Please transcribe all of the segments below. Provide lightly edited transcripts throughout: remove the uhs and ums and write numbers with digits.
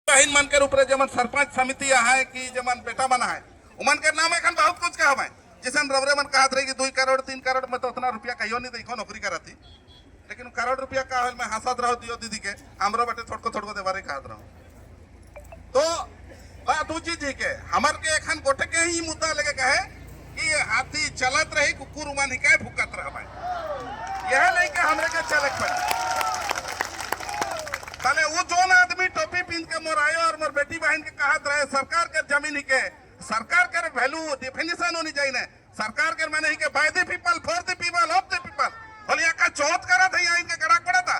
बहन मन के ऊपर जमन सरपंच समिति है कि जमन बेटा बना है उमन के नाम एखन बहुत कुछ कहा है जैसे रबरे मन कहत रही कि 2 करोड़ 3 करोड़ में तो उतना रुपया कहियो नहीं देखो नौकरी करती लेकिन करोड़ रुपया का मैं हंसत रहो दियो दीदी के हमरो बटे थोड़को देवारे कहत रहो तो बात ऊ चीज के हमर के एखन गोटे के ही मुद्दा लेके कहे कि हाथी चलत रही कुकुर उमन ही के भुकत रह यह लेके हमरे के चलक पड़े ताले वो जोन आदमी टोपी पहन के मोर आयो और मोर बेटी बहन के कहत रहे सरकार के जमीन ही के सरकार के वैल्यू डेफिनेशन होनी चाहिए सरकार के माने ही के by the people for the people of the people बोलिया का चौथ करा था यहाँ इनके गड़ा पड़ा था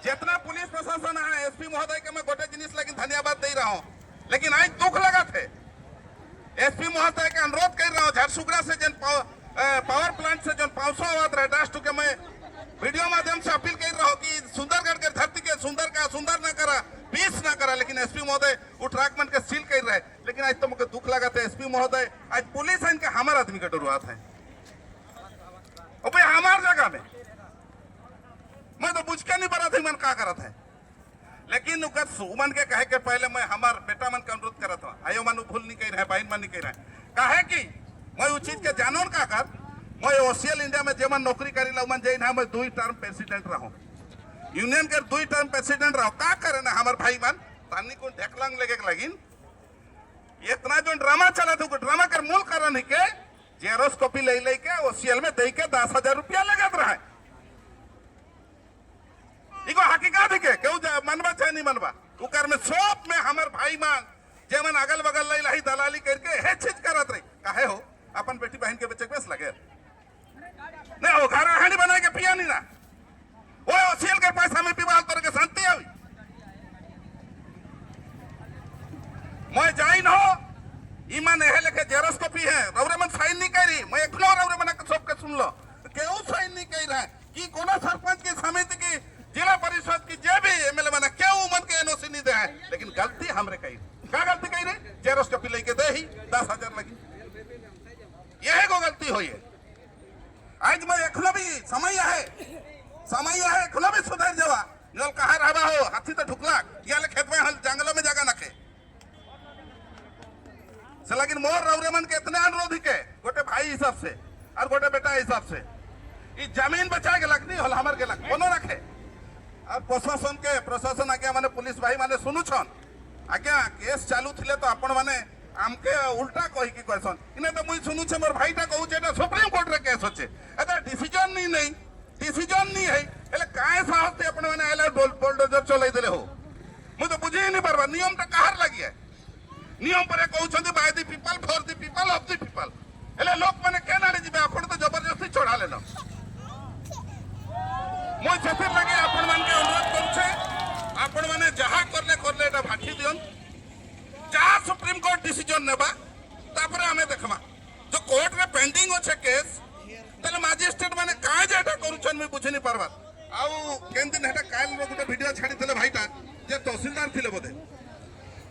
जितना पुलिस प्रशासन है एसपी महोदय के मैं गोटे जिनिस लेकिन धन्यवाद दे रहा हूँ लेकिन आज दुख लगा थे एसपी महोदय के अनुरोध कर रहा हूँ झारसुगड़ा से जन पावर प्लांट से जन 500 आवाज रहे डास्ट के मैं वीडियो माध्यम से अपील कर रहा हूँ कि सुंदरगढ़ के धरती के सुंदर न करा पीस न करा लेकिन एसपी महोदय उत्तराखंड के सील कर रहे लेकिन आज तो मुझे दुख लगा था एसपी महोदय आज पुलिस है इनके हमारे आदमी का डरुआत है हमारे जगह में मैं तो बुझ के नहीं पड़ा था मन क्या करा था लेकिन उमन के कहे के पहले मैं हमार बेटा मन का अनुरोध करा था आयो मन भूल नहीं कह रहे बहन मन नहीं कह रहे कहे कि मैं उस चीज के जानून का कर मैं ओसीएल इंडिया में जेमन नौकरी करी ला मन जैन मैं 2 टर्म प्रेसिडेंट रहो यूनियन के 2 टर्म प्रेसिडेंट रहो का करे ना हमार भाई मन तानी को ढेकलंग लेके लगिन इतना जो ड्रामा चला था ड्रामा कर मूल कारण है के जेरोस्कोपी ले के ओसीएल में दे के 10,000 रुपया लगत रहा है इको हकीकत है के क्यों मनवा चाहे नहीं मनवा उकर में सब में हमार भाई मान जेमन अगल बगल ले लही दलाली करके हे चीज करत रही काहे हो अपन बेटी बहन के बच्चे बेस लगे नहीं हो घर हानी बना के पिया नहीं ना वो ओसीएल के पैसा में पीवा तोर के शांति हुई मैं जाइन हो ईमान है लेके जेरोस्कोपी है रवरे मन साइन नहीं करी मैं एकलो रवरे मन के सब के सुन लो केहू साइन नहीं कर रहा है कि कोनो सरपंच की समिति की जिला परिषद की जे भी एमएलए बना केहू मन के एनओसी नहीं दे है लेकिन गलती हमरे कही क्या गलती कही रे जेरोस्कोपी लेके दे ही 10,000 लगी यह को गलती हुई है आज मैं एखनो भी समय है एखनो भी सुधर जावा जल कहा रहबा हो हाथी तो ढुकला याले खेत में हल जंगलों में जगह नखे से लेकिन मोर रवरेमन के इतने अनुरोध के गोटे भाई हिसाब से और गोटे बेटा हिसाब से ये जमीन बचाए के लग नहीं हल हमर के लग कोनो रखे और प्रशासन आज्ञा माने पुलिस भाई माने सुनु छन आज्ञा केस चालू थिले तो आपण माने आमके उल्टा कही की कहसन इने तो मुई सुनु छे मोर भाईटा कहू छे एटा सुप्रीम कोर्ट रे केस होचे एटा डिसीजन नहीं है एले काहे साहस ते आपण माने आइला बुलडोजर चलाई देले हो मु तो बुझे नहीं परबा नियम त कहार लागि है नियम पर कहू छथि by the people for the people of the people एले लोक माने केना रे जिबे आपण तो जबरदस्ती छोड़ा लेनो मु छथि लागि आपण मान के अनुरोध करू छे आपण माने जहा करले एटा भाठी दियन जहाँ सुप्रीम कोर्ट डिसीजन नेबा तापरे हमें देखमा जो कोर्ट रे पेंडिंग होचे केस तले मजिस्ट्रेट माने काहे जेटा करूछन मैं बुझे नहीं परबा आउ केन दिन हेटा काल रो गुटे वीडियो छाडी देले भाईटा जे तहसीलदार थिले बोधे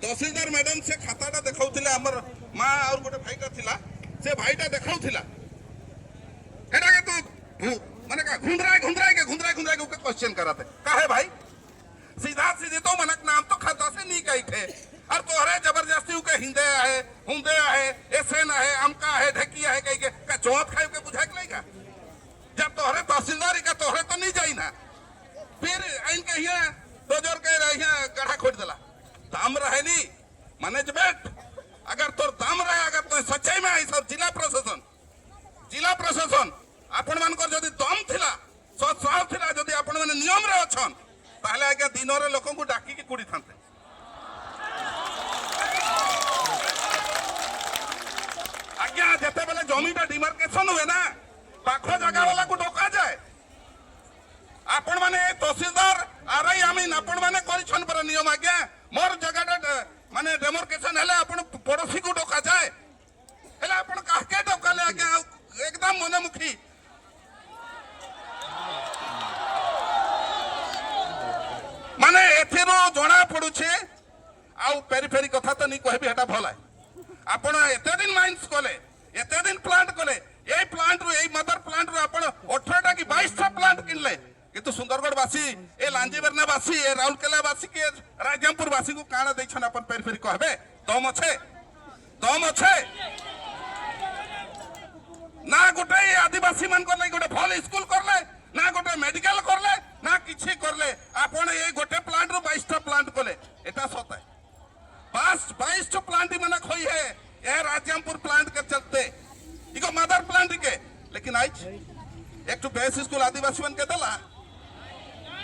तहसीलदार मैडम से खाताटा देखाउथिले हमर मां और गुटे भाईटा थिला से भाईटा देखाउथिला हेटा के तू माने का घुंधराए के क्वेश्चन कराते काहे भाई सीधा तो मनक नाम तो खाता से नहीं कही थे और तोहरे जबरदस्ती के हिंदे है एसएन है अमका है ढकिया है कहीं के चौथ खाए के बुझा के लेगा जब तोहरे तहसीलदारी का तोहरे तो नहीं जाई ना फिर इनके यहाँ दोजोर के यहाँ गढ़ा खोद दिला दाम रहे नहीं मैनेजमेंट अगर तोर दाम रहे अगर तो सच्चाई में आई सब जिला प्रशासन आपण मान जदि दम थिला सत्साह थिला जदि आपण माने नियम रे अछन ताहले आगे दिन रे लोकन को डाकी के कुड़ी थांते आज्ञा जेते बेले जमीटा डिमार्केशन हुए ना पाख जगह वाला को डोका जाए आपण माने तहसीलदार आरआई आमीन आपण माने करिछन पर नियम आज्ञा मोर जगह माने डेमार्केशन हेले आपण पड़ोसी को डोका जाए हेले आपण काहे डोकाले आज्ञा एकदम मनमुखी माने एथिरो जणा पडुछे आउ पेरीफेरी कथा तो नहीं कहबी हेटा भल है आपण एते दिन माइंस कले एते दिन प्लांट कले ए प्लांट रो ए मदर प्लांट रो आपण 18टा की 22टा प्लांट किनले किंतु सुंदरगढ़वासी ए लांजीबेरनावासी ए राउरकेलावासी के राजमपुरवासी को काना दैछन अपन पेरिफेरी कहबे दम अच्छे ना गोटे आदिवासी मान को गोटे भल स्कूल करले ना गोटे मेडिकल करले ना किछि करले आपण ए गोटे प्लांट रो 22टा प्लांट कोले एटा सत है बस 22 प्लांट माने खोई है ए राजमपुर प्लांट के चलते इको मदर प्लांट के लेकिन आज एक तो बेस स्कूल आदिवासी मन के देला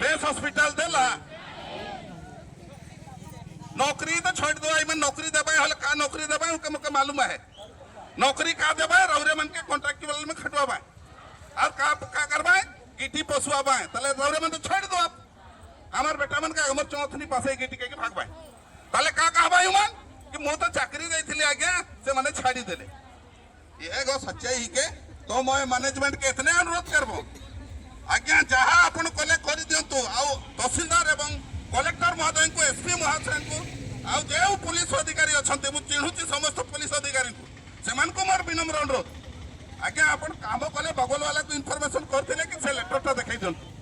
बेस हॉस्पिटल देला नौकरी तो छोड़ दो मैं नौकरी देबे हल का नौकरी देबे उनके मुके मालूम है नौकरी का देबे रौरे मन के कॉन्ट्रैक्चुअल में खटवाबे और का करबे गिटी पोसवाबे तले रौरे मन तो छोड़ दो आप हमार बेटा मन का हमर चौथनी पासे गिटी के भागबे तले का कहबे हुमन कि मो तो चाकरी देथिली आज्ञा से माने छाड़ी देले ये गो सच्चाई ही के तो मैं मैनेजमेंट के इतने अनुरोध करबो आज्ञा जहाँ आपण कले कर दिंतु आउ तहसीलदार एवं कलेक्टर महोदय को एसपी महोदय को आउ जो पुलिस अधिकारी अच्छा मुझे चिन्हुची समस्त पुलिस अधिकारी को सेमान को मोर विनम्र अनुरोध आज्ञा आपण काम कले बगल वाला को इनफॉरमेशन करथिले कि से लेटरटा देखाई दिंतु